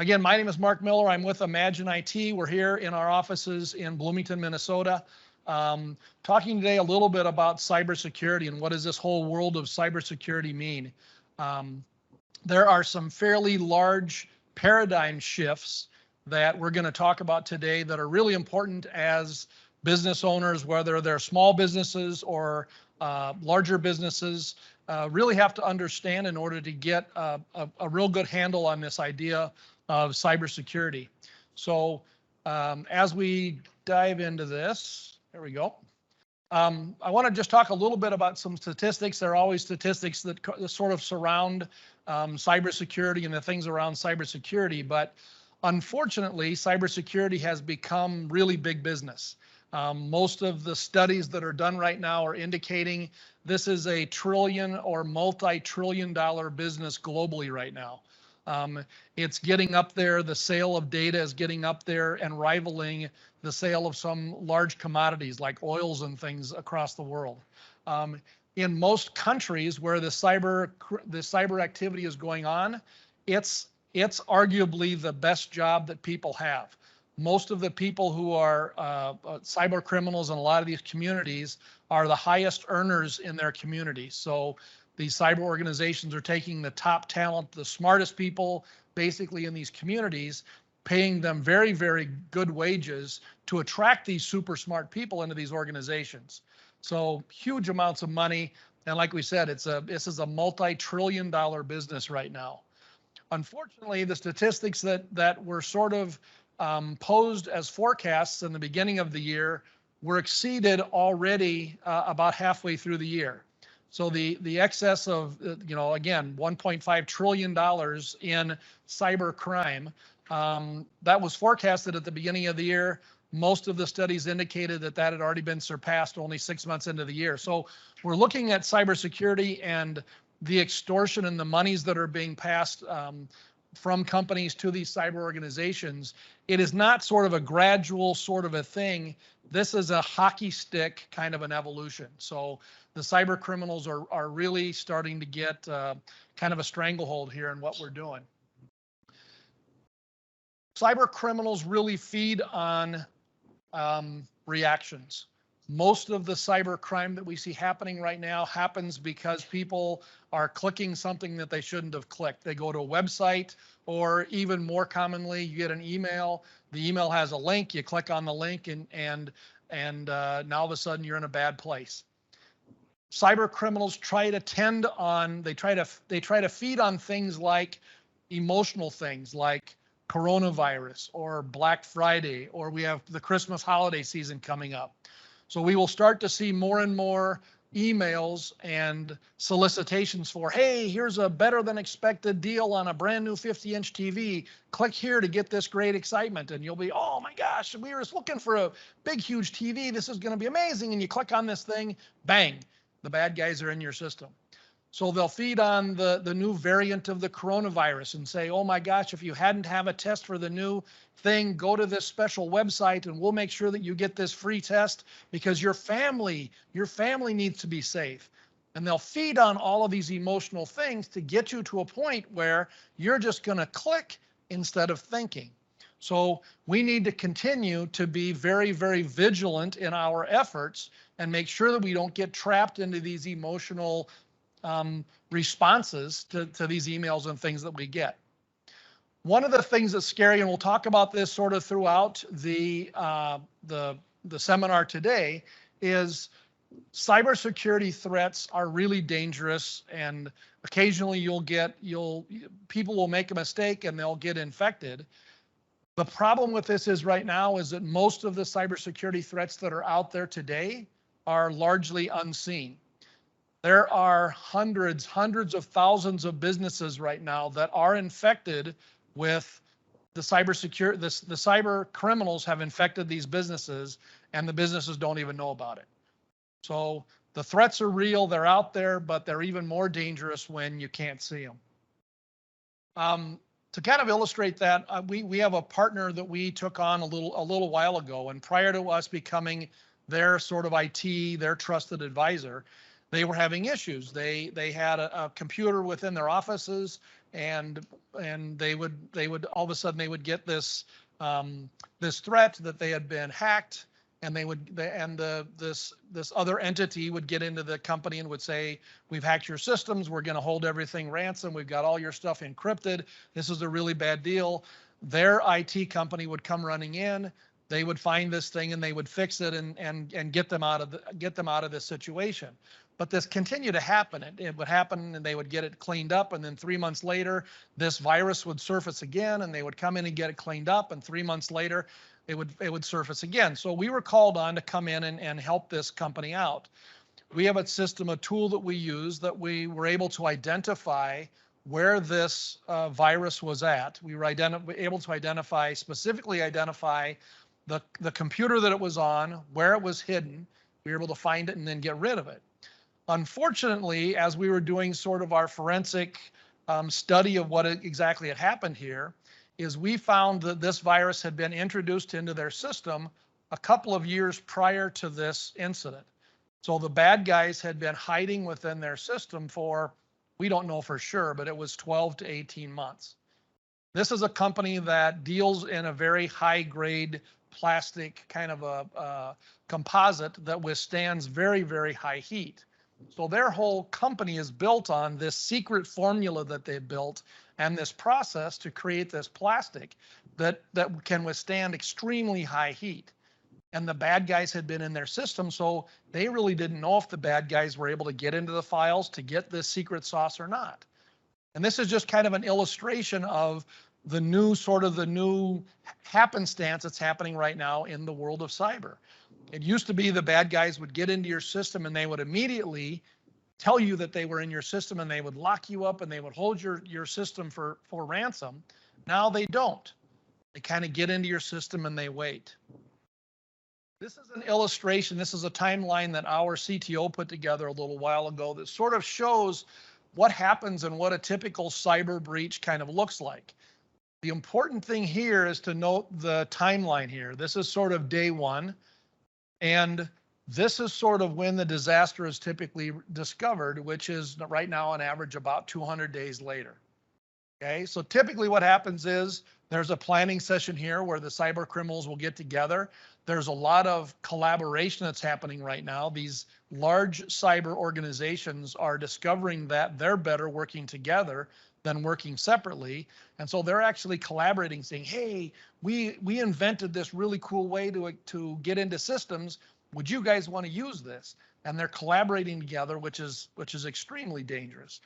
Again, my name is Mark Miller. I'm with Imagine IT. We're here in our offices in Bloomington, Minnesota, talking today a little bit about cybersecurity and what does this whole world of cybersecurity mean. There are some fairly large paradigm shifts that we're going to talk about today that are really important as business owners, whether they're small businesses or larger businesses, really have to understand in order to get a real good handle on this idea of cybersecurity. So as we dive into this, there we go. I want to just talk a little bit about some statistics. There are always statistics that sort of surround cybersecurity and the things around cybersecurity, but unfortunately, cybersecurity has become really big business. Most of the studies that are done right now are indicating this is a trillion or multi-trillion-dollar business globally right now. It's getting up there. The sale of data is getting up there and rivaling the sale of some large commodities like oils and things across the world. In most countries where the cyber activity is going on, it's arguably the best job that people have. Most of the people who are cyber criminals in a lot of these communities are the highest earners in their communities. So these cyber organizations are taking the top talent, the smartest people basically in these communities, paying them very, very good wages to attract these super smart people into these organizations. So huge amounts of money. And like we said, this is a multi-trillion-dollar business right now. Unfortunately, the statistics that were sort of posed as forecasts in the beginning of the year were exceeded already about halfway through the year. So the excess of, again, $1.5 trillion in cyber crime, that was forecasted at the beginning of the year. Most of the studies indicated that had already been surpassed only 6 months into the year. So we're looking at cybersecurity and the extortion and the monies that are being passed from companies to these cyber organizations. It is not sort of a gradual sort of a thing. This is a hockey stick kind of an evolution. So the cyber criminals are really starting to get kind of a stranglehold here in what we're doing. Cyber criminals really feed on reactions. Most of the cyber crime that we see happening right now happens because people are clicking something that they shouldn't have clicked. They go to a website, or even more commonly, you get an email. The email has a link. You click on the link, and now all of a sudden you're in a bad place. Cyber criminals try to try to feed on things like emotional things like coronavirus or Black Friday, or we have the Christmas holiday season coming up. So we will start to see more and more emails and solicitations for, hey, here's a better than expected deal on a brand new 50-inch TV. Click here to get this great excitement. And you'll be, oh my gosh, we were just looking for a big, huge TV. This is going to be amazing. And you click on this thing, bang, the bad guys are in your system. So they'll feed on the new variant of the coronavirus and say, oh my gosh, if you hadn't have a test for the new thing, go to this special website and we'll make sure that you get this free test because your family needs to be safe. And they'll feed on all of these emotional things to get you to a point where you're just going to click instead of thinking. So we need to continue to be very, very vigilant in our efforts and make sure that we don't get trapped into these emotional responses to these emails and things that we get. One of the things that's scary, and we'll talk about this sort of throughout the seminar today, is cybersecurity threats are really dangerous, and occasionally people will make a mistake and they'll get infected. The problem with this is right now is that most of the cybersecurity threats that are out there today are largely unseen. There are hundreds of thousands of businesses right now that are infected with the cyber criminals have infected these businesses, and the businesses don't even know about it. So the threats are real, they're out there, but they're even more dangerous when you can't see them. To kind of illustrate that, we have a partner that we took on a little while ago, and prior to us becoming their sort of IT, their trusted advisor, they were having issues. They had a computer within their offices, and they would all of a sudden they would get this this threat that they had been hacked, and this other entity would get into the company and would say, we've hacked your systems, we're going to hold everything ransom, we've got all your stuff encrypted, this is a really bad deal. Their IT company would come running in, they would find this thing and they would fix it and get them out of this situation. But this continued to happen. It would happen and they would get it cleaned up, and then 3 months later, this virus would surface again, and they would come in and get it cleaned up, and 3 months later, it would surface again. So we were called on to come in and help this company out. We have a system, a tool that we use that we were able to identify where this virus was at. We were able to specifically identify the computer that it was on, where it was hidden. We were able to find it and then get rid of it. Unfortunately, as we were doing sort of our forensic study of what exactly had happened here, is we found that this virus had been introduced into their system a couple of years prior to this incident. So the bad guys had been hiding within their system for, we don't know for sure, but it was 12 to 18 months. This is a company that deals in a very high grade plastic kind of a composite that withstands very, very high heat. So their whole company is built on this secret formula that they built and this process to create this plastic that can withstand extremely high heat. And the bad guys had been in their system, so they really didn't know if the bad guys were able to get into the files to get this secret sauce or not. And this is just kind of an illustration of the new happenstance that's happening right now in the world of cyber. It used to be the bad guys would get into your system and they would immediately tell you that they were in your system, and they would lock you up and they would hold your system for ransom. Now they don't. They kind of get into your system and they wait. This is an illustration. This is a timeline that our CTO put together a little while ago that sort of shows what happens and what a typical cyber breach kind of looks like. The important thing here is to note the timeline here. This is sort of day one, and this is sort of when the disaster is typically discovered, which is right now on average about 200 days later. Okay, so typically what happens is there's a planning session here where the cyber criminals will get together. There's a lot of collaboration that's happening right now. These large cyber organizations are discovering that they're better working together than working separately. And so they're actually collaborating, saying, hey, we invented this really cool way to get into systems. Would you guys want to use this? And they're collaborating together, which is extremely dangerous.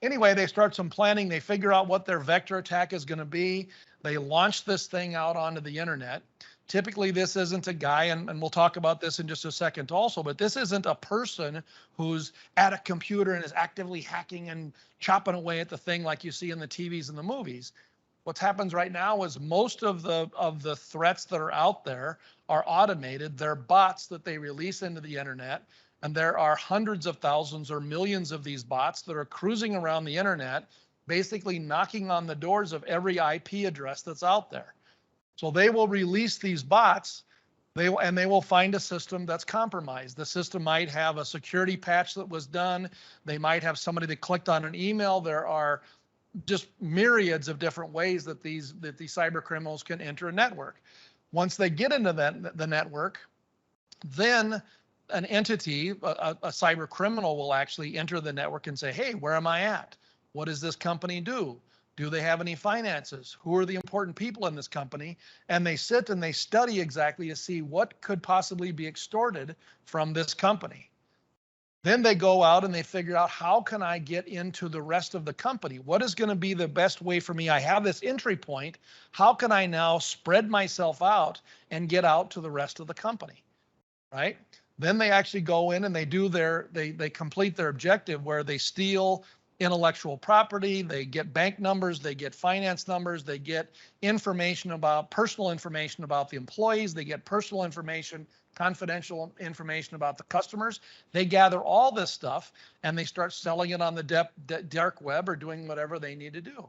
Anyway, they start some planning. They figure out what their vector attack is going to be. They launch this thing out onto the internet. Typically, this isn't a guy, and we'll talk about this in just a second also, but this isn't a person who's at a computer and is actively hacking and chopping away at the thing like you see in the TVs and the movies. What happens right now is most of the threats that are out there are automated. They're bots that they release into the internet, and there are hundreds of thousands or millions of these bots that are cruising around the internet, basically knocking on the doors of every IP address that's out there. So they will release these bots, they will find a system that's compromised. The system might have a security patch that was done. They might have somebody that clicked on an email. There are just myriads of different ways that these cyber criminals can enter a network. Once they get into the network, then an entity, a cyber criminal, will actually enter the network and say, hey, where am I at? What does this company do? Do they have any finances? Who are the important people in this company? And they sit and they study exactly to see what could possibly be extorted from this company. Then they go out and they figure out, how can I get into the rest of the company? What is going to be the best way for me? I have this entry point. How can I now spread myself out and get out to the rest of the company, right? Then they actually go in and they do they complete their objective, where they steal intellectual property, they get bank numbers, they get finance numbers, they get personal information about the employees, they get personal information, confidential information about the customers. They gather all this stuff and they start selling it on the dark web or doing whatever they need to do.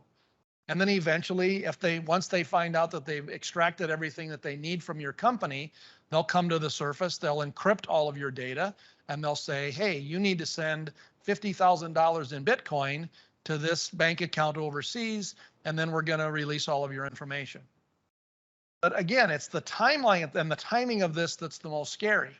And then eventually, once they find out that they've extracted everything that they need from your company, they'll come to the surface, they'll encrypt all of your data, and they'll say, hey, you need to send $50,000 in Bitcoin to this bank account overseas, and then we're going to release all of your information. But again, it's the timeline and the timing of this that's the most scary.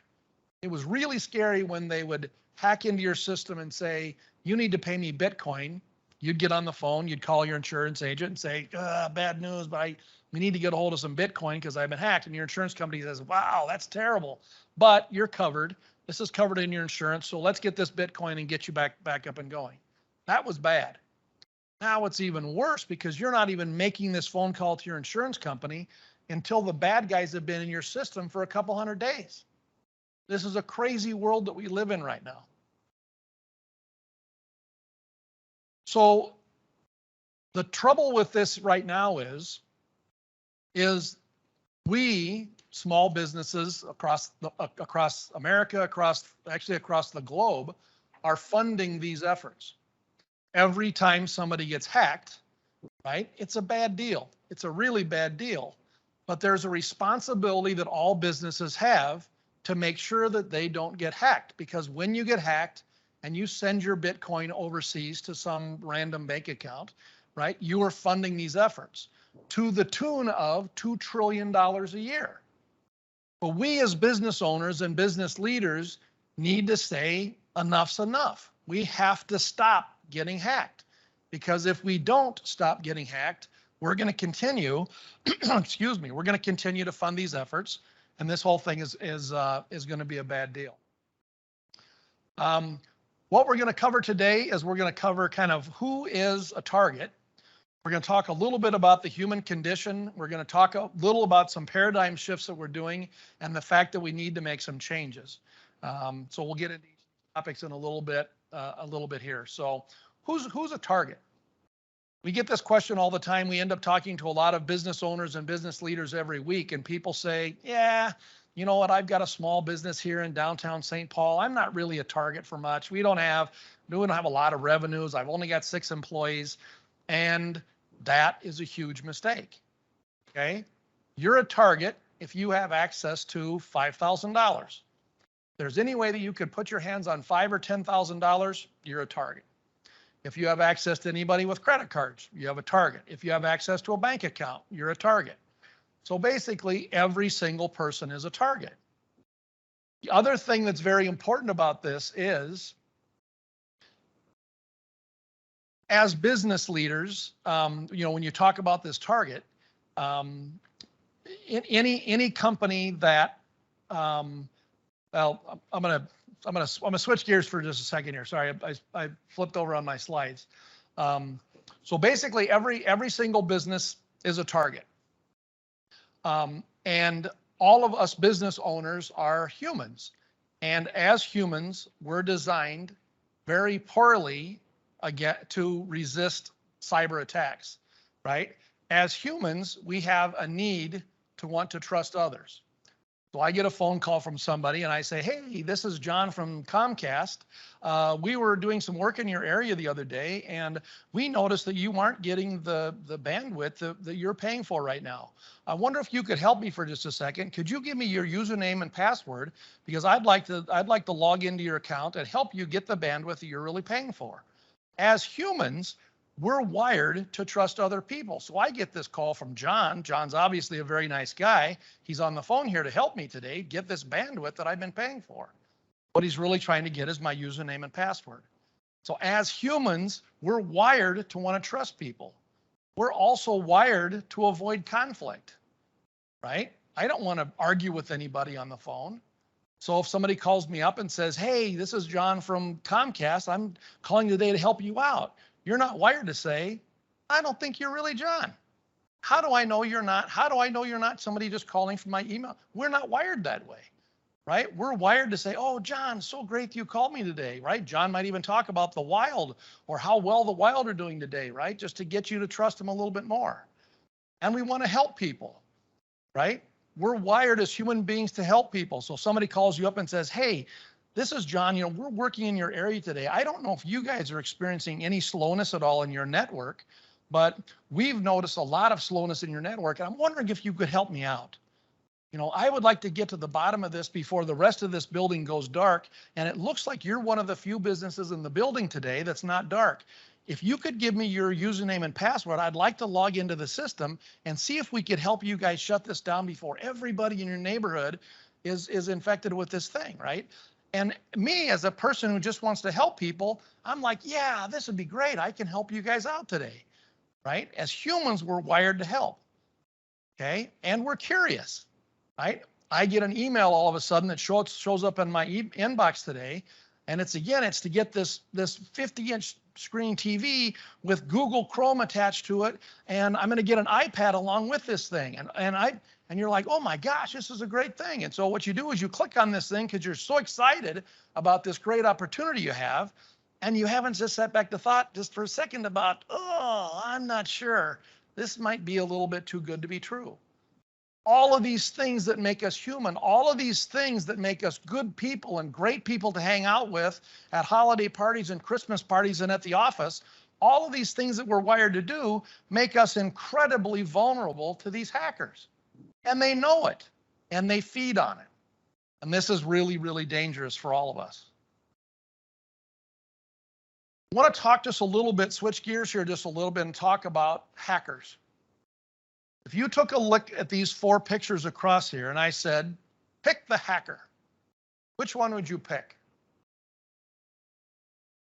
It was really scary when they would hack into your system and say, you need to pay me Bitcoin. You'd get on the phone, you'd call your insurance agent and say, bad news, but we need to get a hold of some Bitcoin because I've been hacked. And your insurance company says, wow, that's terrible, but you're covered. This is covered in your insurance. So let's get this Bitcoin and get you back up and going. That was bad. Now it's even worse because you're not even making this phone call to your insurance company until the bad guys have been in your system for a couple hundred days. This is a crazy world that we live in right now. So the trouble with this right now is we, small businesses across America, across the globe, are funding these efforts. Every time somebody gets hacked, right, it's a bad deal. It's a really bad deal. But there's a responsibility that all businesses have to make sure that they don't get hacked, because when you get hacked and you send your Bitcoin overseas to some random bank account, right, you are funding these efforts to the tune of $2 trillion a year. But we as business owners and business leaders need to say enough's enough. We have to stop getting hacked, because if we don't stop getting hacked, we're going to continue, excuse me, we're going to continue to fund these efforts, and this whole thing is going to be a bad deal. What we're going to cover today is we're going to cover kind of who is a target. We're going to talk a little bit about the human condition. We're going to talk a little about some paradigm shifts that we're doing and the fact that we need to make some changes. So we'll get into these topics in a little bit here. So who's a target? We get this question all the time. We end up talking to a lot of business owners and business leaders every week, and people say, yeah, you know what, I've got a small business here in downtown St. Paul. I'm not really a target for much. We don't have a lot of revenues. I've only got 6 employees. And that is a huge mistake. Okay. You're a target if you have access to $5,000. If there's any way that you could put your hands on $5,000 or $10,000, you're a target. If you have access to anybody with credit cards, you have a target. If you have access to a bank account, you're a target. So basically, every single person is a target. The other thing that's very important about this is, as business leaders, when you talk about this target, in any company that, well, I'm gonna switch gears for just a second here. Sorry, I flipped over on my slides. So basically, every single business is a target, and all of us business owners are humans, and as humans, we're designed very poorly to resist cyber attacks, right? As humans, we have a need to want to trust others. So I get a phone call from somebody and I say, hey, this is John from Comcast. We were doing some work in your area the other day, and we noticed that you aren't getting the bandwidth that you're paying for right now. I wonder if you could help me for just a second. Could you give me your username and password? Because I'd like to log into your account and help you get the bandwidth that you're really paying for. As humans, we're wired to trust other people. So I get this call from John. John's obviously a very nice guy. He's on the phone here to help me today get this bandwidth that I've been paying for. What he's really trying to get is my username and password. So as humans, we're wired to want to trust people. We're also wired to avoid conflict, right? I don't want to argue with anybody on the phone. So if somebody calls me up and says, hey, this is John from Comcast, I'm calling today to help you out, you're not wired to say, I don't think you're really John. How do I know you're not? How do I know you're not somebody just calling from my email? We're not wired that way, right? We're wired to say, oh, John, so great you called me today, right? John might even talk about the Wild or how well the Wild are doing today, right? Just to get you to trust them a little bit more. And we want to help people, right? We're wired as human beings to help people. So somebody calls you up and says, hey, this is John, we're working in your area today. I don't know if you guys are experiencing any slowness at all in your network, but we've noticed a lot of slowness in your network, and I'm wondering if you could help me out. I would like to get to the bottom of this before the rest of this building goes dark, and it looks like you're one of the few businesses in the building today that's not dark. If you could give me your username and password, I'd like to log into the system and see if we could help you guys shut this down before everybody in your neighborhood is infected with this thing, right? And me, as a person who just wants to help people, I'm like, yeah, this would be great. I can help you guys out today, right? As humans, we're wired to help, okay? And we're curious, right? I get an email all of a sudden that shows up in my inbox today, and it's to get this 50-inch screen TV with Google Chrome attached to it, and I'm going to get an iPad along with this thing, and you're like, oh my gosh, this is a great thing. And so what you do is you click on this thing because you're so excited about this great opportunity you have, and you haven't just sat back to thought just for a second about, oh, I'm not sure. This might be a little bit too good to be true. All of these things that make us human, all of these things that make us good people and great people to hang out with at holiday parties and Christmas parties and at the office, all of these things that we're wired to do make us incredibly vulnerable to these hackers. And they know it, and they feed on it. And this is really, really dangerous for all of us. I want to talk just a little bit, switch gears here just a little bit and talk about hackers. If you took a look at these 4 pictures across here and I said, pick the hacker, which one would you pick?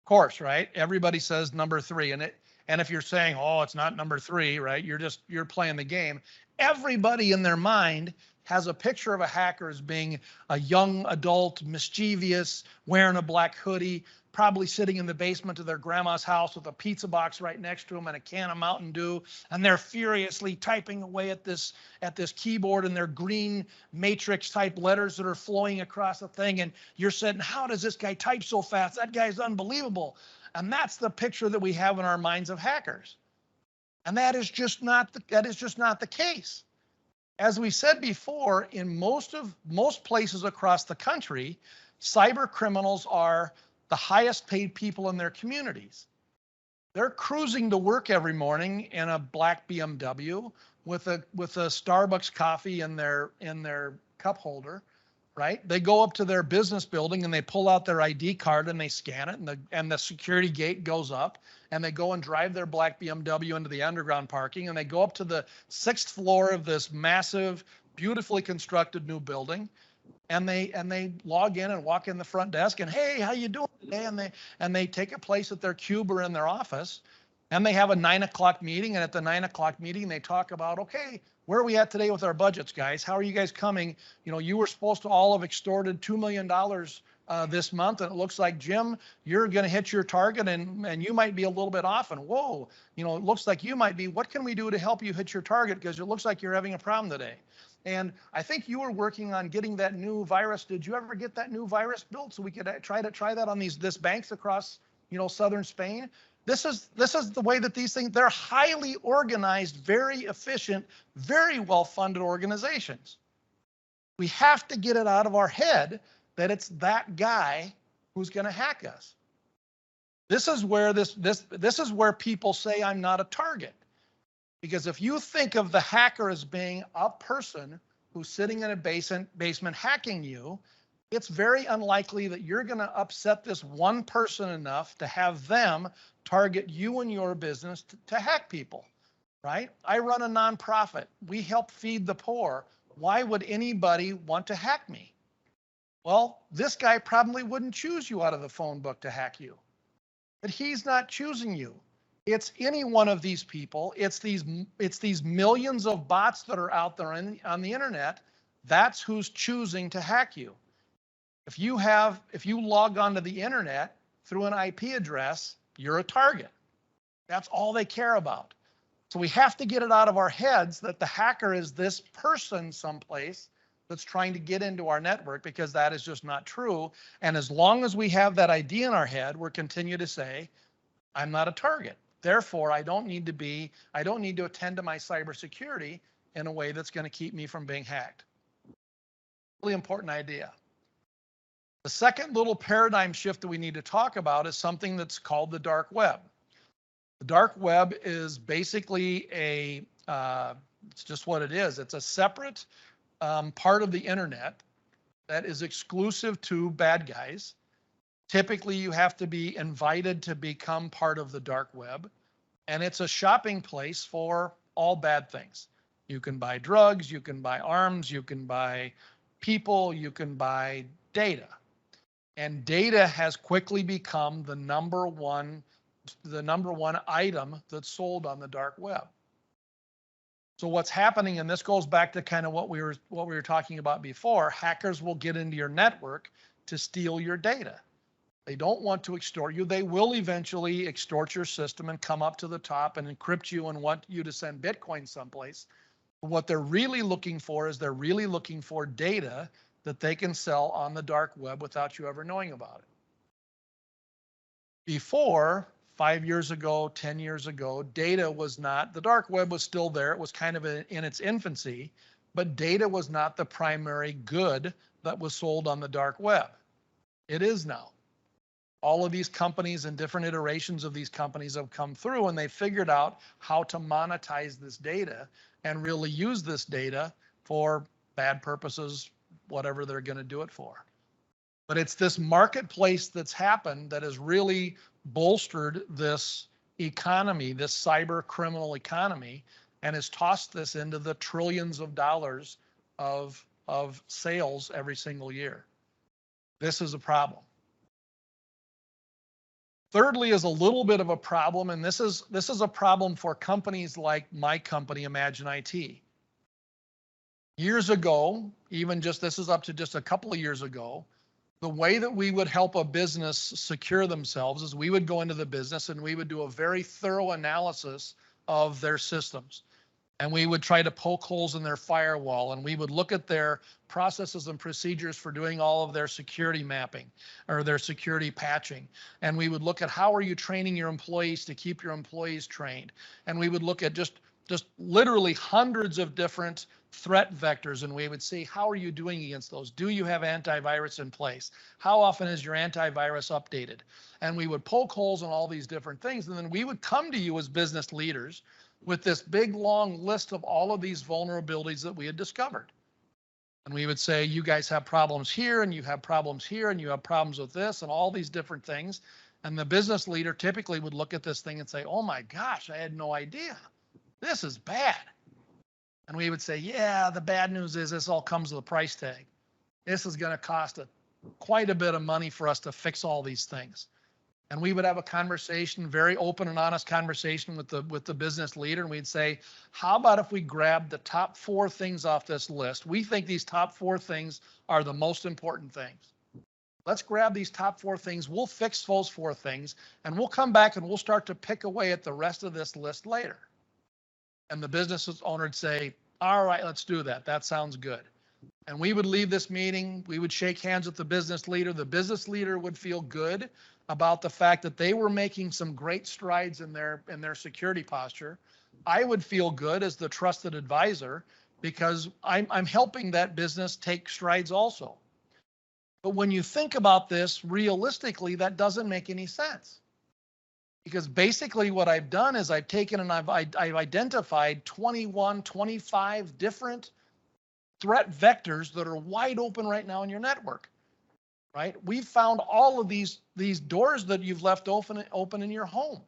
Of course, right? Everybody says number 3, and if you're saying, oh, it's not number 3, right? You're playing the game. Everybody in their mind has a picture of a hacker as being a young adult, mischievous, wearing a black hoodie, probably sitting in the basement of their grandma's house with a pizza box right next to them and a can of Mountain Dew, and they're furiously typing away at this keyboard and their green matrix type letters that are flowing across the thing, and you're saying, how does this guy type so fast? That guy's unbelievable. And that's the picture that we have in our minds of hackers. And that is just not the case. As we said before, in most places across the country, cyber criminals are the highest paid people in their communities. They're cruising to work every morning in a black BMW with a Starbucks coffee in their cup holder, right? They go up to their business building and they pull out their ID card and they scan it, and the security gate goes up, and they go and drive their black BMW into the underground parking, and they go up to the 6th floor of this massive, beautifully constructed new building. And they log in and walk in the front desk and, hey, how you doing today? And they take a place at their cube or in their office, and they have a 9 o'clock meeting. And at the 9 o'clock meeting, they talk about, okay, where are we at today with our budgets, guys? How are you guys coming? You were supposed to all have extorted $2 million this month, and it looks like, Jim, you're going to hit your target, and you might be a little bit off. And whoa, it looks like you might be. What can we do to help you hit your target? Because it looks like you're having a problem today. And I think you were working on getting that new virus. Did you ever get that new virus built so we could try that on this banks across, southern Spain? This is the way that these things, they're highly organized, very efficient, very well-funded organizations. We have to get it out of our head that it's that guy who's going to hack us. This is where this is where people say I'm not a target. Because if you think of the hacker as being a person who's sitting in a basement hacking you, it's very unlikely that you're going to upset this one person enough to have them target you and your business to hack people, right? I run a nonprofit. We help feed the poor. Why would anybody want to hack me? Well, this guy probably wouldn't choose you out of the phone book to hack you, but he's not choosing you. It's any one of these people. It's these millions of bots that are out there on the internet. That's who's choosing to hack you. If you log onto the internet through an IP address, you're a target. That's all they care about. So we have to get it out of our heads that the hacker is this person someplace that's trying to get into our network, because that is just not true. And as long as we have that idea in our head, we'll continue to say, I'm not a target. Therefore, I don't need to attend to my cybersecurity in a way that's going to keep me from being hacked. Really important idea. The second little paradigm shift that we need to talk about is something that's called the dark web. The dark web is basically it's just what it is. It's a separate part of the internet that is exclusive to bad guys. Typically, you have to be invited to become part of the dark web, and it's a shopping place for all bad things. You can buy drugs, you can buy arms, you can buy people, you can buy data. And data has quickly become the number one item that's sold on the dark web. So what's happening, and this goes back to kind of what we were talking about before, hackers will get into your network to steal your data. They don't want to extort you. They will eventually extort your system and come up to the top and encrypt you and want you to send Bitcoin someplace. But what they're really looking for is they're really looking for data that they can sell on the dark web without you ever knowing about it. Before, 5 years ago, 10 years ago, data was not, the dark web was still there. It was kind of in its infancy, but data was not the primary good that was sold on the dark web. It is now. All of these companies and different iterations of these companies have come through, and they figured out how to monetize this data and really use this data for bad purposes, whatever they're going to do it for. But it's this marketplace that's happened that has really bolstered this economy, this cyber criminal economy, and has tossed this into the trillions of dollars of sales every single year. This is a problem. Thirdly is a little bit of a problem, and this is a problem for companies like my company, Imagine IT. Years ago, even just this is up to just a couple of years ago, the way that we would help a business secure themselves is we would go into the business and we would do a very thorough analysis of their systems. And we would try to poke holes in their firewall, and we would look at their processes and procedures for doing all of their security mapping or their security patching. And we would look at how are you training your employees to keep your employees trained. And we would look at just literally hundreds of different threat vectors, and we would see how are you doing against those? Do you have antivirus in place? How often is your antivirus updated? And we would poke holes in all these different things, and then we would come to you as business leaders with this big long list of all of these vulnerabilities that we had discovered. And we would say, you guys have problems here, and you have problems here, and you have problems with this, and all these different things. And the business leader typically would look at this thing and say, oh my gosh, I had no idea. This is bad. And we would say, yeah, the bad news is this all comes with a price tag. This is going to cost quite a bit of money for us to fix all these things. And we would have a conversation, very open and honest conversation with the business leader. And we'd say, how about if we grab the top 4 things off this list? We think these top 4 things are the most important things. Let's grab these top 4 things. We'll fix those 4 things, and we'll come back and we'll start to pick away at the rest of this list later. And the business owner would say, all right, let's do that. That sounds good. And we would leave this meeting. We would shake hands with the business leader. The business leader would feel good about the fact that they were making some great strides in their security posture. I would feel good as the trusted advisor because I'm helping that business take strides also. But when you think about this realistically, that doesn't make any sense. Because basically what I've done is I've taken and I've identified 21, 25 different threat vectors that are wide open right now in your network, right? We've found all of these doors that you've left open in your home.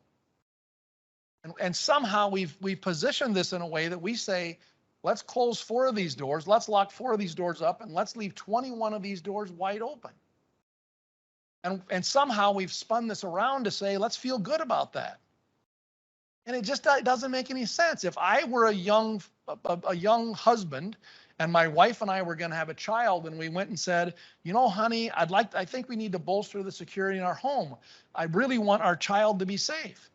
And somehow we've positioned this in a way that we say, let's close 4 of these doors, let's lock 4 of these doors up, and let's leave 21 of these doors wide open. And somehow we've spun this around to say, let's feel good about that. And it just doesn't make any sense. If I were a young husband and my wife and I were going to have a child and we went and said, you know, honey, I think we need to bolster the security in our home. I really want our child to be safe.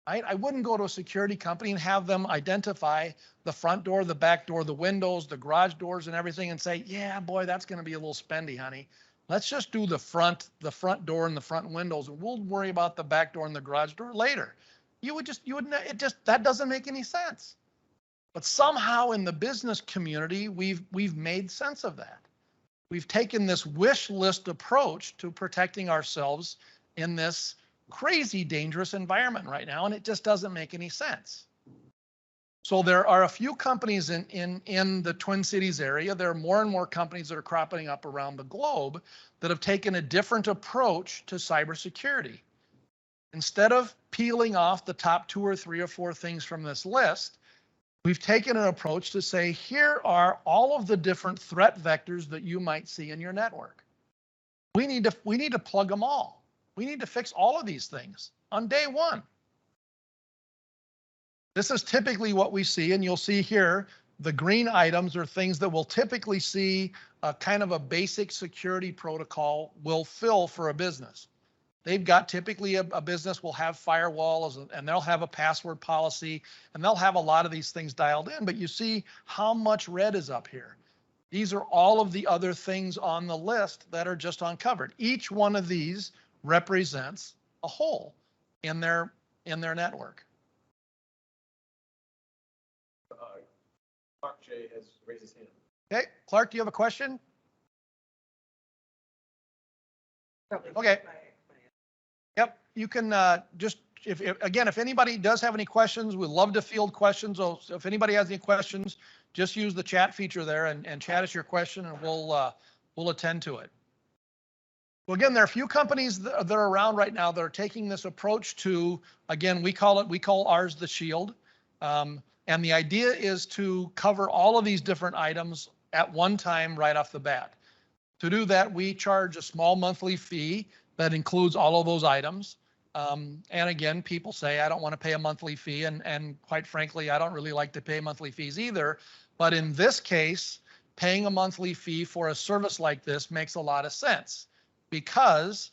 Right? I wouldn't go to a security company and have them identify the front door, the back door, the windows, the garage doors and everything and say, yeah, boy, that's going to be a little spendy, honey. Let's just do the front door and the front windows, and we'll worry about the back door and the garage door later. That doesn't make any sense. But somehow in the business community, we've made sense of that. We've taken this wish list approach to protecting ourselves in this crazy dangerous environment right now, and it just doesn't make any sense. So there are a few companies in the Twin Cities area. There are more and more companies that are cropping up around the globe that have taken a different approach to cybersecurity. Instead of peeling off the top 2 or 3 or 4 things from this list, we've taken an approach to say, here are all of the different threat vectors that you might see in your network. We need to plug them all. We need to fix all of these things on day one. This is typically what we see, and you'll see here, the green items are things that we'll typically see a kind of a basic security protocol will fill for a business. They've got typically a business will have firewalls, and they'll have a password policy, and they'll have a lot of these things dialed in, but you see how much red is up here. These are all of the other things on the list that are just uncovered. Each one of these represents a hole in their network. Clark J has raised his hand. Okay, Clark, do you have a question? Okay. Yep, you can just, if anybody does have any questions, we'd love to field questions. So if anybody has any questions, just use the chat feature there and chat us your question, and we'll attend to it. Well, again, there are a few companies that are around right now that are taking this approach to, again, we call ours the Shield. And the idea is to cover all of these different items at one time right off the bat. To do that, we charge a small monthly fee that includes all of those items. And again, people say, I don't want to pay a monthly fee. And quite frankly, I don't really like to pay monthly fees either. But in this case, paying a monthly fee for a service like this makes a lot of sense, because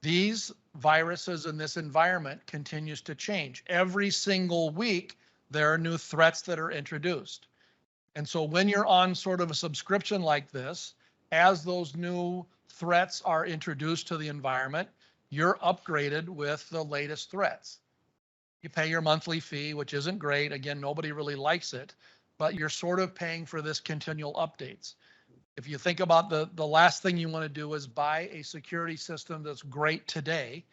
these viruses in this environment continues to change. Every single week, there are new threats that are introduced. And so when you're on sort of a subscription like this, as those new threats are introduced to the environment, you're upgraded with the latest threats. You pay your monthly fee, which isn't great. Again, nobody really likes it, but you're sort of paying for this continual updates. If you think about the last thing you want to do is buy a security system that's great today,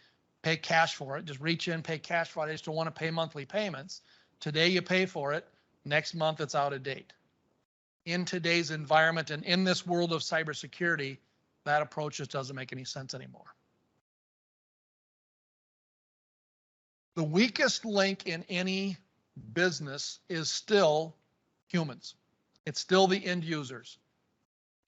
pay cash for it, just reach in, pay cash for it. I just don't want to pay monthly payments. Today you pay for it, next month it's out of date. In today's environment and in this world of cybersecurity, that approach just doesn't make any sense anymore. The weakest link in any business is still humans. It's still the end users.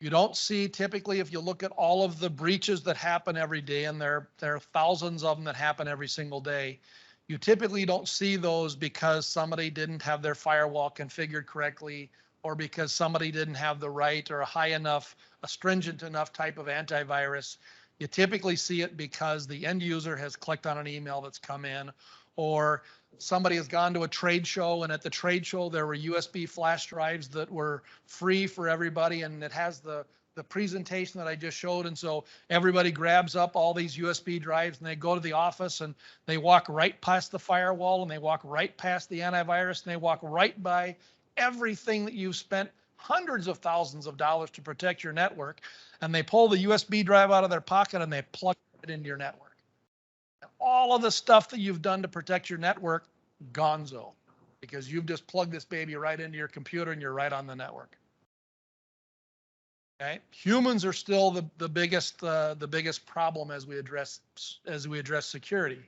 You don't see, typically, if you look at all of the breaches that happen every day, and there are thousands of them that happen every single day, you typically don't see those because somebody didn't have their firewall configured correctly, or because somebody didn't have the right or a stringent enough type of antivirus. You typically see it because the end user has clicked on an email that's come in, or somebody has gone to a trade show, and at the trade show there were USB flash drives that were free for everybody, and it has the presentation that I just showed. And so everybody grabs up all these USB drives and they go to the office and they walk right past the firewall, and they walk right past the antivirus, and they walk right by everything that you've spent hundreds of thousands of dollars to protect your network. And they pull the USB drive out of their pocket and they plug it into your network. And all of the stuff that you've done to protect your network, gonzo, because you've just plugged this baby right into your computer and you're right on the network. Okay, humans are still the biggest problem as we address security.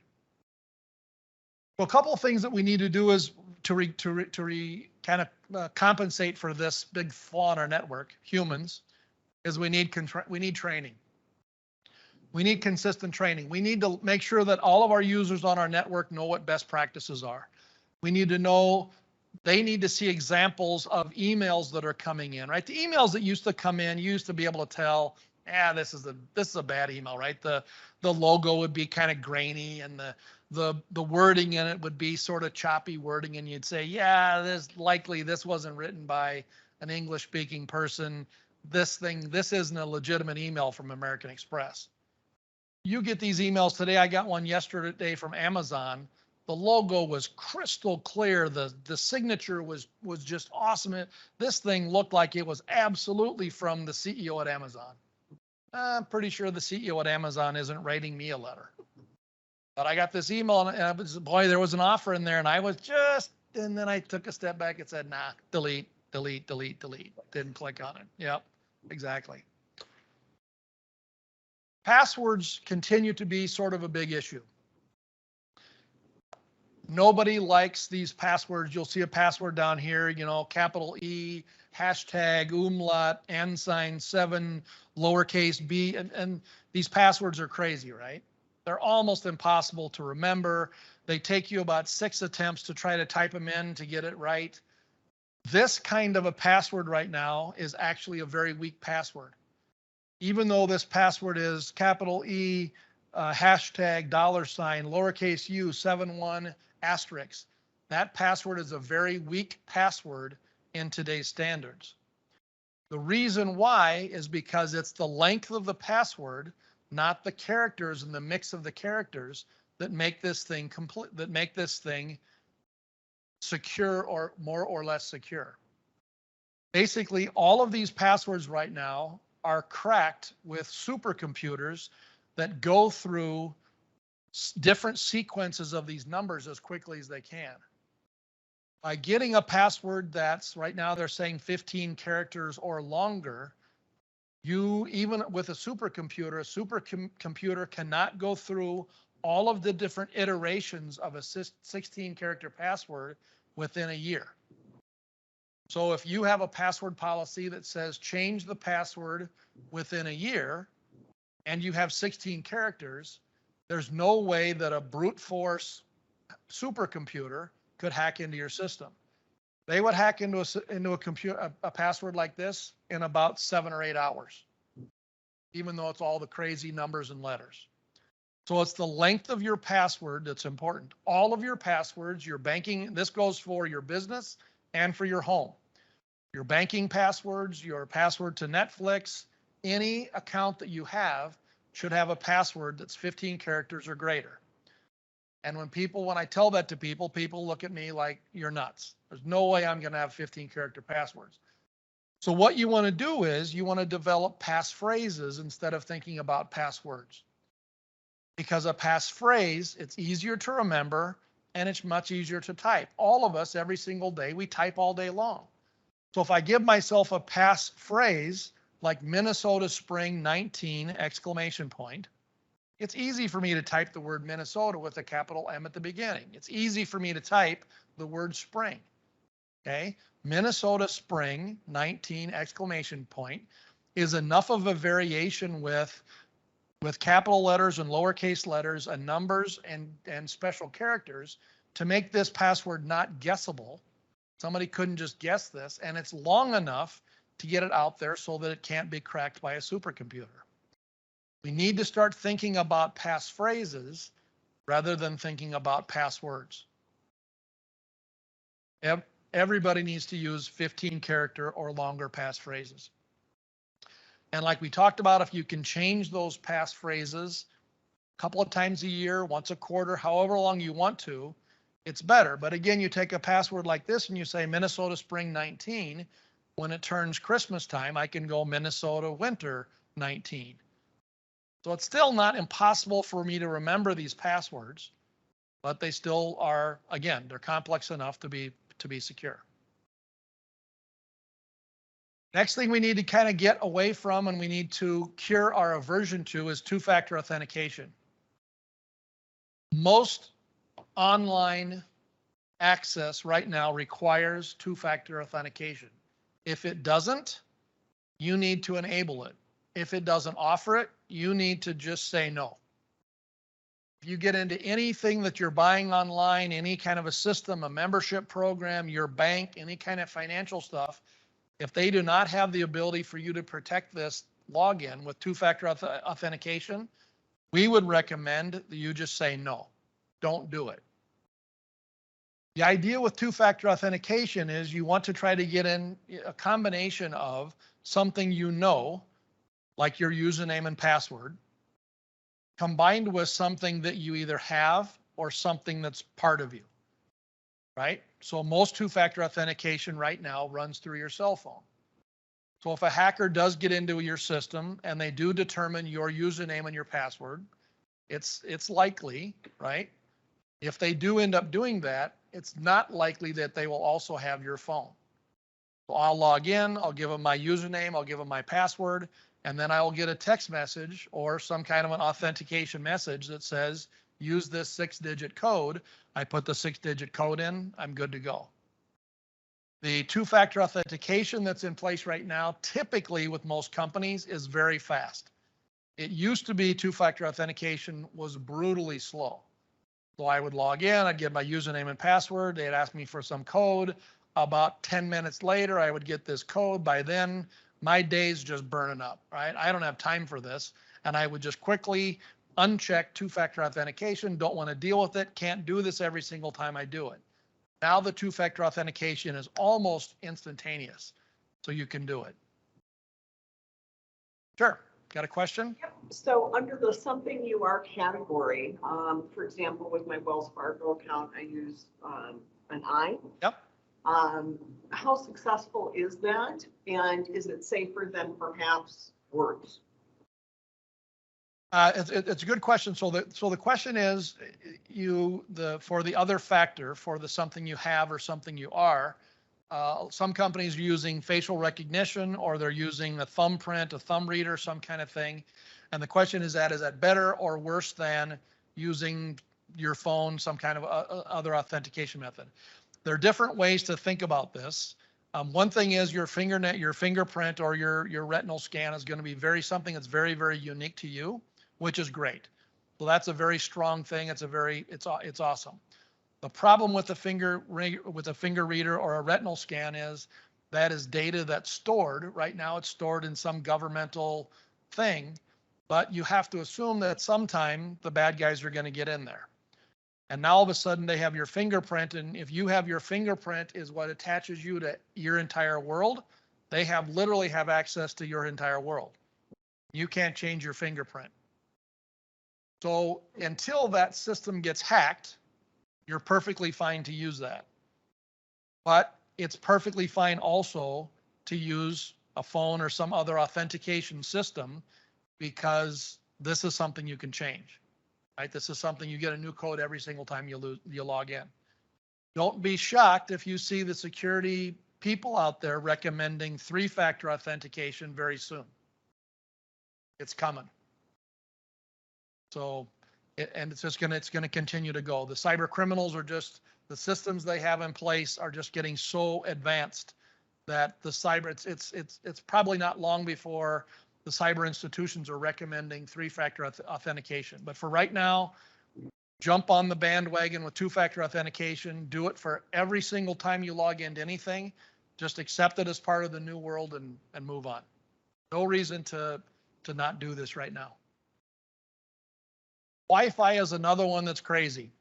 So a couple of things that we need to do is to kind of compensate for this big flaw in our network, humans, is we need training. We need consistent training. We need to make sure that all of our users on our network know what best practices are. We need to know, they need to see examples of emails that are coming in, right? The emails that used to come in, you used to be able to tell, this is a bad email, right? The logo would be kind of grainy, and the wording in it would be sort of choppy wording, and you'd say, yeah, this wasn't written by an English speaking person. This isn't a legitimate email from American Express. You get these emails today. I got one yesterday from Amazon. The logo was crystal clear. The signature was just awesome. This thing looked like it was absolutely from the CEO at Amazon. I'm pretty sure the CEO at Amazon isn't writing me a letter. But I got this email and I was, boy, there was an offer in there and I was just, and then I took a step back and said, nah, delete, delete, delete, delete. Didn't click on it. Yep, exactly. Passwords continue to be sort of a big issue. Nobody likes these passwords. You'll see a password down here, you know, capital E, hashtag, umlaut, ensign, 7, lowercase b, and these passwords are crazy, right? They're almost impossible to remember. They take you about 6 attempts to try to type them in to get it right. This kind of a password right now is actually a very weak password. Even though this password is capital E, hashtag, $, lowercase u, 71, asterisk. That password is a very weak password in today's standards. The reason why is because it's the length of the password, not the characters and the mix of the characters that make this thing complete, that make this thing secure or more or less secure. Basically, all of these passwords right now are cracked with supercomputers that go through different sequences of these numbers as quickly as they can. By getting a password that's right now they're saying 15 characters or longer, you, even with a supercomputer cannot go through all of the different iterations of a 16 character password within a year. So if you have a password policy that says change the password within a year and you have 16 characters, there's no way that a brute force supercomputer could hack into your system. They would hack into a password like this in about 7 or 8 hours, even though it's all the crazy numbers and letters. So it's the length of your password that's important. All of your passwords, your banking, this goes for your business and for your home. Your banking passwords, your password to Netflix, any account that you have should have a password that's 15 characters or greater. And when I tell that to people, people look at me like you're nuts. There's no way I'm going to have 15 character passwords. So what you want to do is you want to develop passphrases instead of thinking about passwords. Because a passphrase, it's easier to remember and it's much easier to type. All of us every single day, we type all day long. So if I give myself a passphrase like Minnesota Spring 19 exclamation point, it's easy for me to type the word Minnesota with a capital M at the beginning. It's easy for me to type the word spring. Okay, Minnesota Spring 19 exclamation point is enough of a variation with capital letters and lowercase letters and numbers and special characters to make this password not guessable. Somebody couldn't just guess this, and it's long enough to get it out there so that it can't be cracked by a supercomputer. We need to start thinking about passphrases rather than thinking about passwords. Everybody needs to use 15 character or longer passphrases. And like we talked about, if you can change those passphrases a couple of times a year, once a quarter, however long you want to, it's better. But again, you take a password like this and you say Minnesota Spring 19. When it turns Christmas time, I can go Minnesota Winter 19. So it's still not impossible for me to remember these passwords, but they still are, again, they're complex enough to be secure. Next thing we need to kind of get away from and we need to cure our aversion to is two-factor authentication. Most online access right now requires two-factor authentication. If it doesn't, you need to enable it. If it doesn't offer it, you need to just say no. If you get into anything that you're buying online, any kind of a system, a membership program, your bank, any kind of financial stuff, if they do not have the ability for you to protect this login with two-factor authentication, we would recommend that you just say no, don't do it. The idea with two-factor authentication is you want to try to get in a combination of something you know, like your username and password, combined with something that you either have or something that's part of you, right? So most two-factor authentication right now runs through your cell phone. So if a hacker does get into your system and they do determine your username and your password, it's likely, right? If they do end up doing that, it's not likely that they will also have your phone. So I'll log in, I'll give them my username, I'll give them my password, and then I will get a text message or some kind of an authentication message that says, use this 6-digit code. I put the 6-digit code in, I'm good to go. The two-factor authentication that's in place right now, typically with most companies, is very fast. It used to be two-factor authentication was brutally slow. So I would log in, I'd give my username and password, they'd ask me for some code. About 10 minutes later, I would get this code. By then, my day's just burning up, right? I don't have time for this. And I would just quickly uncheck two-factor authentication, don't want to deal with it, can't do this every single time I do it. Now the two-factor authentication is almost instantaneous, so you can do it. Sure. Got a question? Yep. So under the something you are category, for example, with my Wells Fargo account, I use an I. Yep. How successful is that? And is it safer than perhaps words? It's a good question. So the question is, for the other factor, for the something you have or something you are, some companies are using facial recognition, or they're using a thumbprint, a thumb reader, some kind of thing. And the question is that better or worse than using your phone, some kind of other authentication method? There are different ways to think about this. One thing is your fingerprint or your retinal scan is going to be something that's very, very unique to you, which is great. So that's a very strong thing. It's awesome. The problem with a finger reader or a retinal scan is that is data that's stored. Right now it's stored in some governmental thing, but you have to assume that sometime the bad guys are going to get in there. And now all of a sudden they have your fingerprint, and if you have your fingerprint is what attaches you to your entire world, they literally have access to your entire world. You can't change your fingerprint. So until that system gets hacked, you're perfectly fine to use that. But it's perfectly fine also to use a phone or some other authentication system, because this is something you can change, right? This is something you get a new code every single time you log in. Don't be shocked if you see the security people out there recommending 3-factor authentication very soon. It's coming. So, and it's going to continue to go. The cyber criminals the systems they have in place are just getting so advanced that it's probably not long before the cyber institutions are recommending 3-factor authentication. But for right now, jump on the bandwagon with 2-factor authentication. Do it for every single time you log into anything. Just accept it as part of the new world and move on. No reason to not do this right now. Wi-Fi is another one that's crazy.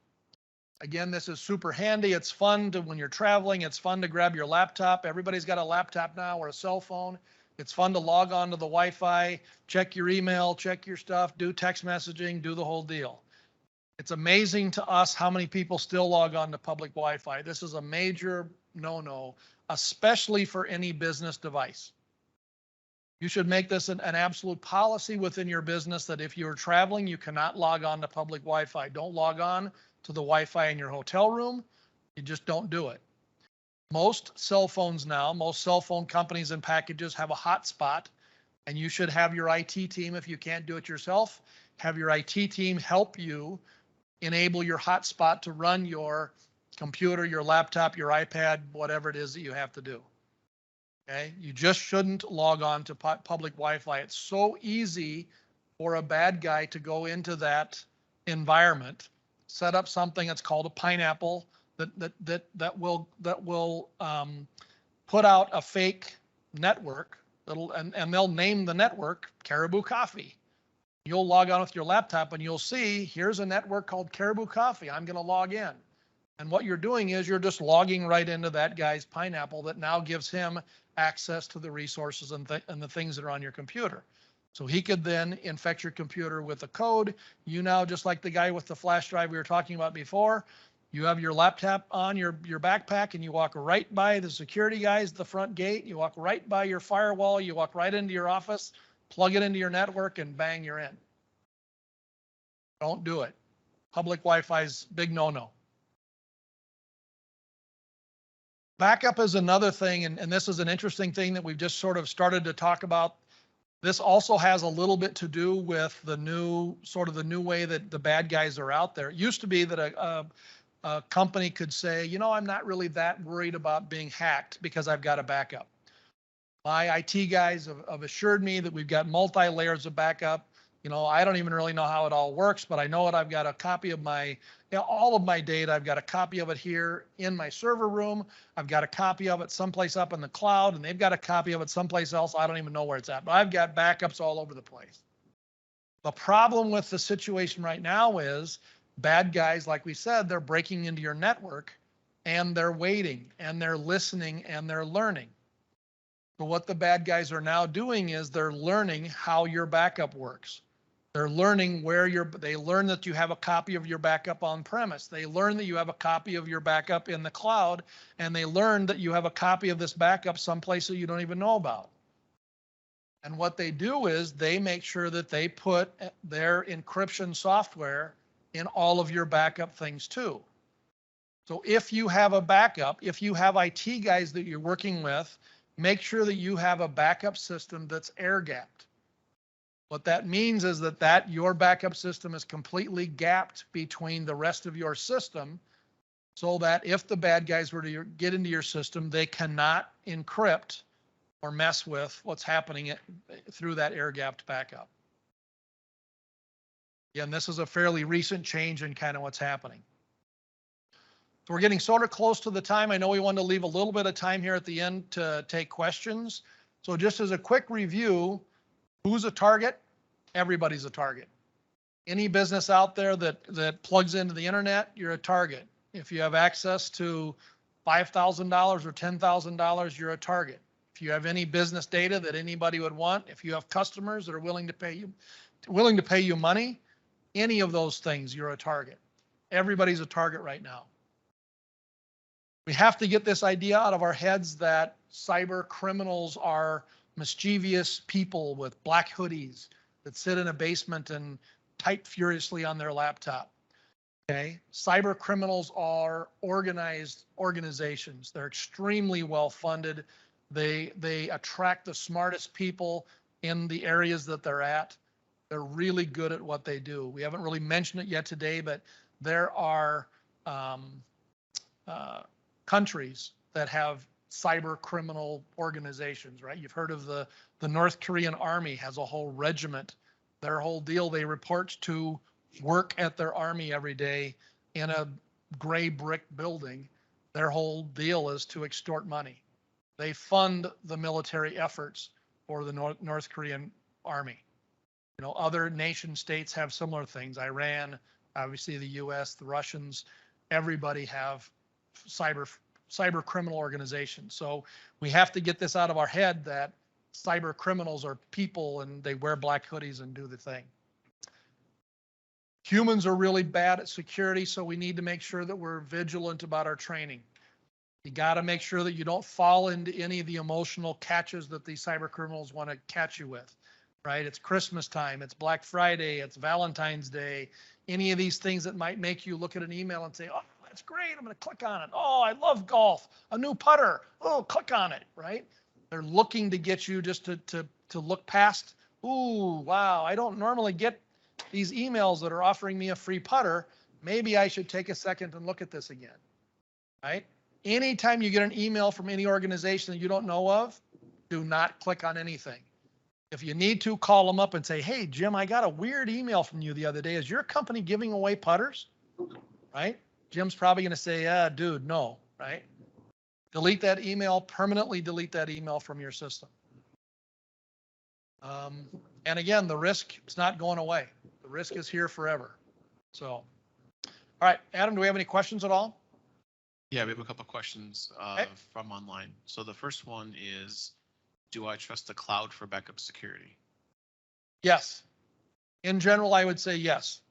Again, this is super handy. It's fun when you're traveling. It's fun to grab your laptop. Everybody's got a laptop now or a cell phone. It's fun to log on to the Wi-Fi, check your email, check your stuff, do text messaging, do the whole deal. It's amazing to us how many people still log on to public Wi-Fi. This is a major no-no, especially for any business device. You should make this an absolute policy within your business that if you're traveling, you cannot log on to public Wi-Fi. Don't log on to the Wi-Fi in your hotel room. You just don't do it. Most cell phones now, most cell phone companies and packages have a hotspot, and you should have your IT team, if you can't do it yourself, have your IT team help you enable your hotspot to run your computer, your laptop, your iPad, whatever it is that you have to do. Okay, you just shouldn't log on to public Wi-Fi. It's so easy for a bad guy to go into that environment, set up something that's called a pineapple that will put out a fake network. And they'll name the network Caribou Coffee. You'll log on with your laptop and you'll see here's a network called Caribou Coffee. I'm going to log in. And what you're doing is you're just logging right into that guy's pineapple that now gives him access to the resources and the things that are on your computer. So he could then infect your computer with a code. You now, just like the guy with the flash drive we were talking about before, you have your laptop on your backpack and you walk right by the security guys at the front gate. You walk right by your firewall. You walk right into your office, plug it into your network, and bang, you're in. Don't do it. Public Wi-Fi's big no-no. Backup is another thing, and this is an interesting thing that we've just sort of started to talk about. This also has a little bit to do with the new way that the bad guys are out there. It used to be that a company could say, you know, I'm not really that worried about being hacked because I've got a backup. My IT guys have assured me that we've got multi-layers of backup. You know, I don't even really know how it all works, but I know that I've got a copy of all of my data. I've got a copy of it here in my server room. I've got a copy of it someplace up in the cloud, and they've got a copy of it someplace else. I don't even know where it's at, but I've got backups all over the place. The problem with the situation right now is bad guys, like we said, they're breaking into your network and they're waiting and they're listening and they're learning. So what the bad guys are now doing is they're learning how your backup works. They're learning they learn that you have a copy of your backup on premise. They learn that you have a copy of your backup in the cloud, and they learn that you have a copy of this backup someplace that you don't even know about. And what they do is they make sure that they put their encryption software in all of your backup things too. So if you have a backup, if you have IT guys that you're working with, make sure that you have a backup system that's air gapped. What that means is that your backup system is completely gapped between the rest of your system, so that if the bad guys were to get into your system, they cannot encrypt or mess with what's happening through that air gapped backup. Again, this is a fairly recent change in kind of what's happening. So we're getting sort of close to the time. I know we want to leave a little bit of time here at the end to take questions. So just as a quick review, who's a target? Everybody's a target. Any business out there that plugs into the internet, you're a target. If you have access to $5,000 or $10,000, you're a target. If you have any business data that anybody would want, if you have customers that are willing to pay you money, any of those things, you're a target. Everybody's a target right now. We have to get this idea out of our heads that cyber criminals are mischievous people with black hoodies that sit in a basement and type furiously on their laptop. Okay, cyber criminals are organized organizations. They're extremely well funded. They attract the smartest people in the areas that they're at. They're really good at what they do. We haven't really mentioned it yet today, but there are countries that have cyber criminal organizations, right? You've heard of the North Korean army has a whole regiment. Their whole deal, they report to work at their army every day in a gray brick building. Their whole deal is to extort money. They fund the military efforts for the North Korean army. You know, other nation states have similar things. Iran, obviously the US, the Russians, everybody have cyber criminal organizations. So we have to get this out of our head that cyber criminals are people and they wear black hoodies and do the thing. Humans are really bad at security, so we need to make sure that we're vigilant about our training. You got to make sure that you don't fall into any of the emotional catches that these cyber criminals want to catch you with, right? It's Christmas time, it's Black Friday, it's Valentine's Day, any of these things that might make you look at an email and say, oh, that's great, I'm going to click on it. Oh, I love golf, a new putter. Oh, click on it, right? They're looking to get you just to look past, ooh, wow, I don't normally get these emails that are offering me a free putter. Maybe I should take a second and look at this again, right? Anytime you get an email from any organization that you don't know of, do not click on anything. If you need to, call them up and say, hey, Jim, I got a weird email from you the other day. Is your company giving away putters? Right? Jim's probably going to say, dude, no, right? Delete that email, permanently delete that email from your system. And again, the risk is not going away. The risk is here forever. So, all right, Adam, do we have any questions at all? Yeah, we have a couple of questions from online. So the first one is, do I trust the cloud for backup security? Yes. In general, I would say yes.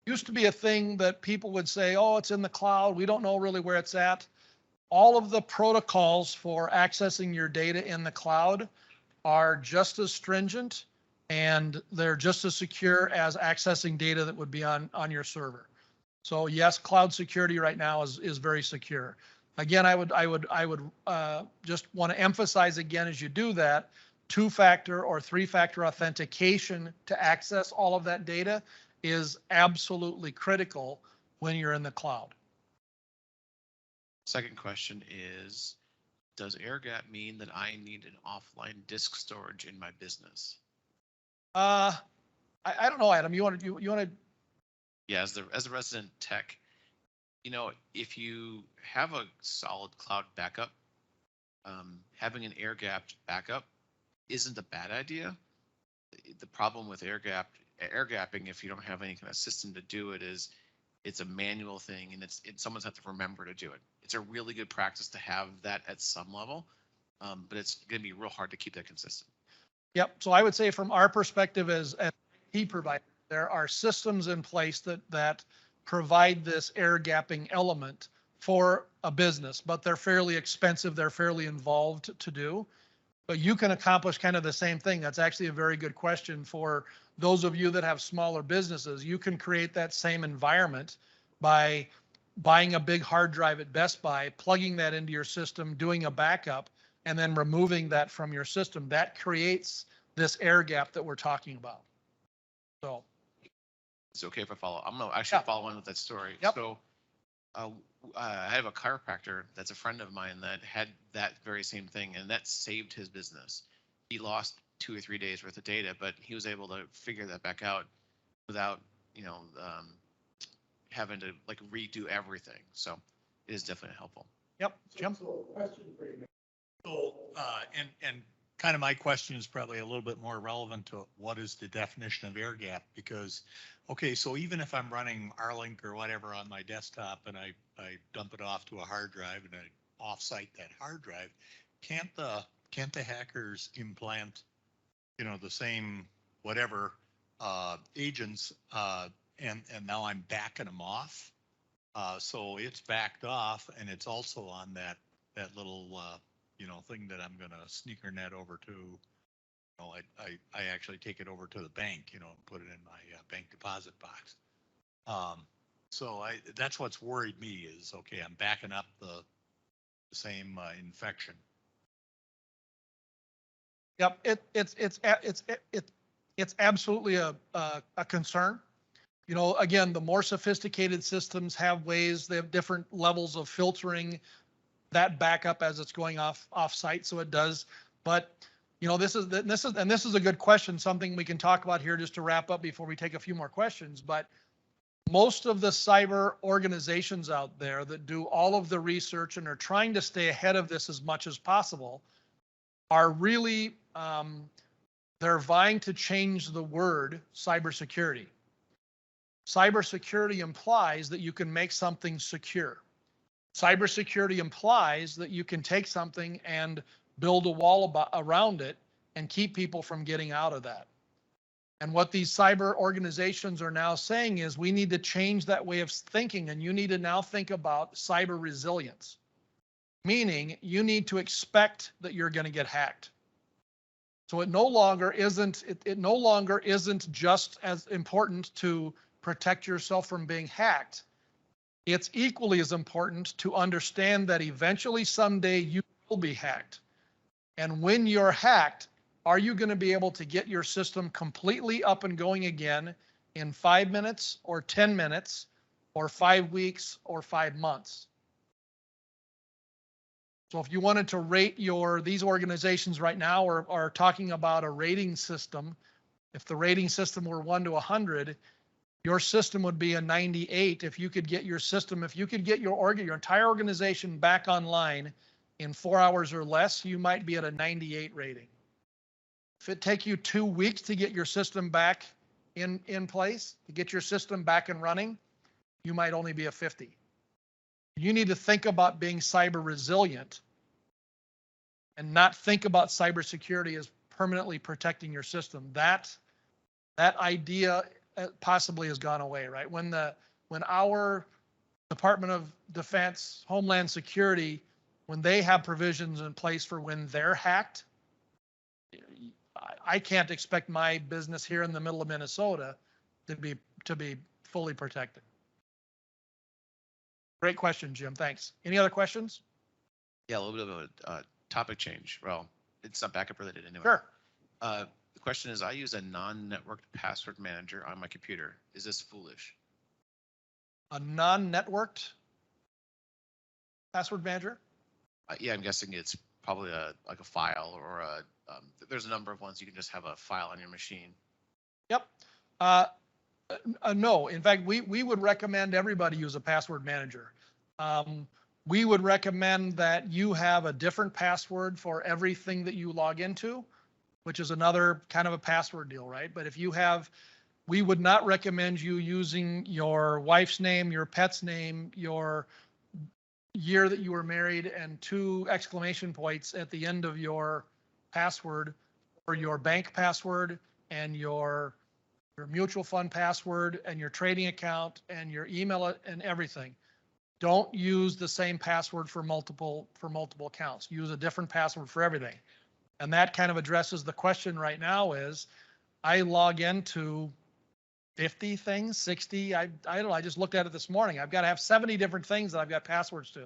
Used to be a thing that people would say, oh, it's in the cloud. We don't know really where it's at. All of the protocols for accessing your data in the cloud are just as stringent and they're just as secure as accessing data that would be on your server. So yes, cloud security right now is very secure. Again, I would just want to emphasize again, as you do that, 2-factor or 3-factor authentication to access all of that data is absolutely critical when you're in the cloud. Second question is, does air gap mean that I need an offline disk storage in my business? I don't know, Adam, you want to? Yeah, as the resident tech, if you have a solid cloud backup, having an air gapped backup isn't a bad idea. The problem with air gapping, if you don't have any kind of system to do it, is it's a manual thing, and someone's have to remember to do it. It's a really good practice to have that at some level, but it's going to be real hard to keep that consistent. Yep. So I would say from our perspective as IT provider, there are systems in place that provide this air gapping element for a business, but they're fairly expensive. They're fairly involved to do, but you can accomplish kind of the same thing. That's actually a very good question for those of you that have smaller businesses. You can create that same environment by buying a big hard drive at Best Buy, plugging that into your system, doing a backup, and then removing that from your system. That creates this air gap that we're talking about. So it's okay if I follow. I'm gonna actually follow in with that story. Yep. So I have a chiropractor that's a friend of mine that had that very same thing, and that saved his business. He lost 2 or 3 days worth of data, but he was able to figure that back out without having to like redo everything. So it is definitely helpful. Yep. Jim. So question for you. So and kind of my question is probably a little bit more relevant to what is the definition of air gap, because okay, so even if I'm running R-Link or whatever on my desktop and I dump it off to a hard drive and I offsite that hard drive, can't the hackers implant the same whatever agents and now I'm backing them off, so it's backed off and it's also on that little thing that I'm gonna sneaker net over to. I actually take it over to the bank, and put it in my bank deposit box. So that's what's worried me is, okay, I'm backing up the same infection. Yep. It's absolutely a concern. Again, the more sophisticated systems have ways, they have different levels of filtering that backup as it's going off site. So it does, but this is a good question, something we can talk about here just to wrap up before we take a few more questions. But most of the cyber organizations out there that do all of the research and are trying to stay ahead of this as much as possible are really, they're vying to change the word cybersecurity. Cybersecurity implies that you can make something secure. Cybersecurity implies that you can take something and build a wall around it and keep people from getting out of that. And what these cyber organizations are now saying is we need to change that way of thinking, and you need to now think about cyber resilience, meaning you need to expect that you're going to get hacked. So it no longer isn't just as important to protect yourself from being hacked. It's equally as important to understand that eventually someday you will be hacked. And when you're hacked, are you going to be able to get your system completely up and going again in 5 minutes or 10 minutes or 5 weeks or 5 months? So if you wanted to rate these organizations right now are talking about a rating system. If the rating system were 1 to 100, your system would be a 98. If you could get your entire organization back online in 4 hours or less, you might be at a 98 rating. If it takes you 2 weeks to get your system back in place, to get your system back and running, you might only be a 50. You need to think about being cyber resilient and not think about cybersecurity as permanently protecting your system. That idea possibly has gone away, right? When our Department of Defense, Homeland Security, when they have provisions in place for when they're hacked, I can't expect my business here in the middle of Minnesota to be fully protected. Great question, Jim. Thanks. Any other questions? Yeah, a little bit of a topic change. Well, it's not backup related anyway. Sure. The question is, I use a non-networked password manager on my computer. Is this foolish? A non-networked password manager? Yeah, I'm guessing it's probably like a file or there's a number of ones you can just have a file on your machine. Yep. No, in fact, we would recommend everybody use a password manager. We would recommend that you have a different password for everything that you log into, which is another kind of a password deal, right? But if you have, we would not recommend you using your wife's name, your pet's name, your year that you were married, and 2 exclamation points at the end of your password, or your bank password and your mutual fund password and your trading account and your email and everything. Don't use the same password for multiple accounts. Use a different password for everything. And that kind of addresses the question right now is, I log into 50 things, 60. I don't know. I just looked at it this morning. I've got to have 70 different things that I've got passwords to.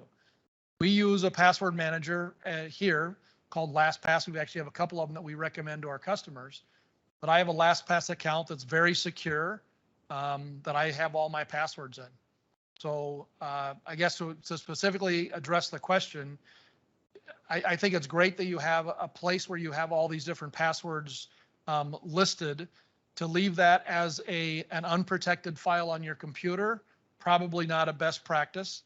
We use a password manager here called LastPass. We actually have a couple of them that we recommend to our customers. But I have a LastPass account that's very secure, that I have all my passwords in. So I guess to specifically address the question, I think it's great that you have a place where you have all these different passwords listed. To leave that as an unprotected file on your computer, probably not a best practice.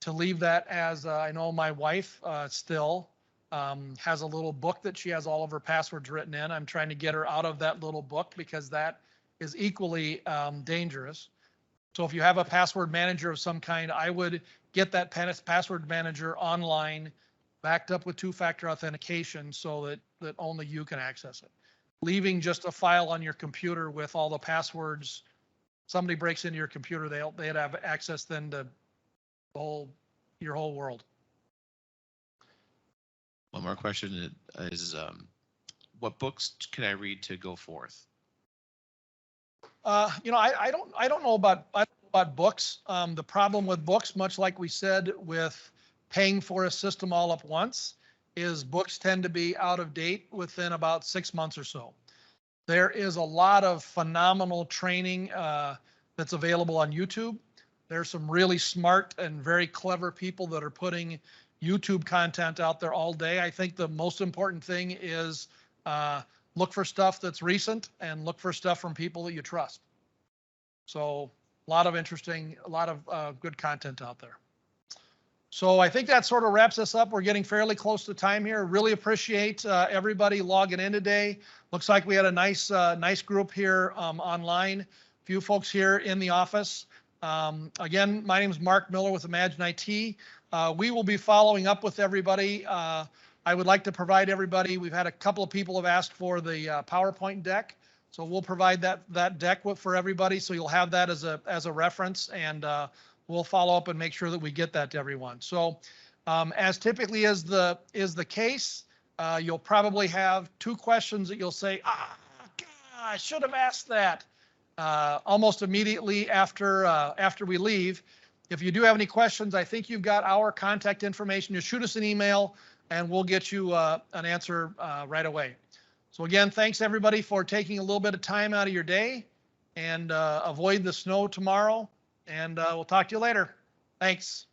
To leave that as, I know my wife still has a little book that she has all of her passwords written in. I'm trying to get her out of that little book because that is equally dangerous. So if you have a password manager of some kind, I would get that password manager online, backed up with 2-factor authentication so that only you can access it. Leaving just a file on your computer with all the passwords, somebody breaks into your computer, they'd have access then to your whole world. One more question is, what books can I read to go forth? I don't know about books. The problem with books, much like we said with paying for a system all up once, is books tend to be out of date within about 6 months or so. There is a lot of phenomenal training that's available on YouTube. There's some really smart and very clever people that are putting YouTube content out there all day. I think the most important thing is look for stuff that's recent and look for stuff from people that you trust. So a lot of good content out there. So I think that sort of wraps us up. We're getting fairly close to time here. Really appreciate everybody logging in today. Looks like we had a nice group here online. A few folks here in the office. Again, my name is Mark Miller with Imagine IT. We will be following up with everybody. I would like to provide everybody, we've had a couple of people have asked for the PowerPoint deck. So we'll provide that deck for everybody. So you'll have that as a reference, and we'll follow up and make sure that we get that to everyone. So as typically is the case, you'll probably have 2 questions that you'll say, God, I should have asked that almost immediately after we leave. If you do have any questions, I think you've got our contact information. Just shoot us an email and we'll get you an answer right away. So again, thanks everybody for taking a little bit of time out of your day, and avoid the snow tomorrow, and we'll talk to you later. Thanks.